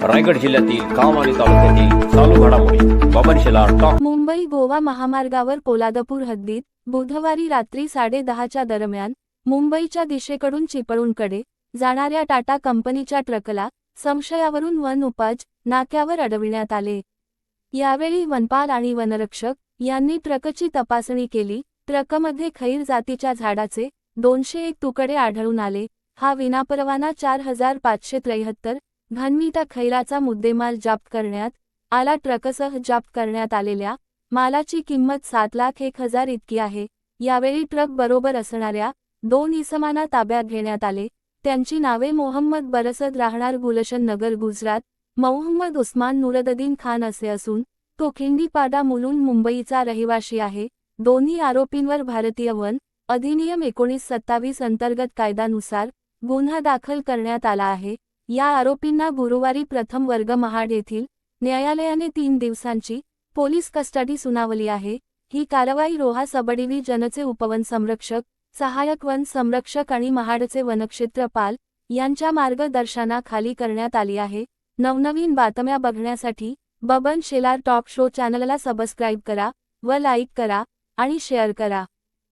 रायगड जिल्ह्यातील काम आणि तालुक्यातील चालू घडामोडी बबन शेलार टॉप। मुंबई गोवा महामार्गावर पोलादपूर हद्दीत बुधवारी रात्री 10:30च्या दरम्यान मुंबईच्या दिशेकडून चिपळूणकडे जाणाऱ्या टाटा कंपनीच्या ट्रकला संशयावरून वन उपज नाक्यावर अडविण्यात आले। यावेळी वनपाल आणि वनरक्षक यांनी ट्रकची तपासणी केली। ट्रकमध्ये खैर जातीच्या झाडाचे 201 तुकडे आढळून आले। हा विनापरवाना 4573 घनमीटर खैराचा मुद्देमाल जप्त करण्यात आला। ट्रकसह जप्त करण्यात आलेल्या मालाची किंमत 7,01,000 इतकी आहे। यावेळी ट्रक बरोबर असणाऱ्या 2 इसमांना ताब्यात घेण्यात आले। त्यांची नावे मोहम्मद बरसद राहणार गुलशन नगर गुजरात, मोहम्मद उस्मान नुरददीन खान असे असून तो खिंडीपाडा मुलुंड मुंबईचा रहिवासी आहे। दोन्ही आरोपींवर भारतीय वन अधिनियम 1927 अंतर्गत कायद्यानुसार गुन्हा दाखल करण्यात आला आहे। या आरोपींना गुरुवारी प्रथम वर्ग महाड येथील न्यायालयाने 3 दिवसांची पोलीस कस्टडी सुनावली आहे। ही कारवाई रोहा सब-डिव्हिजनचे उपवन संरक्षक, सहाय्यक वन संरक्षक आणि महाडचे वनक्षेत्रपाल यांच्या मार्गदर्शनाखाली करण्यात आली आहे। नवनवीन बातम्या बघण्यासाठी बबन शेलार टॉप शो चॅनलला सबस्क्राईब करा व लाईक करा आणि शेअर करा।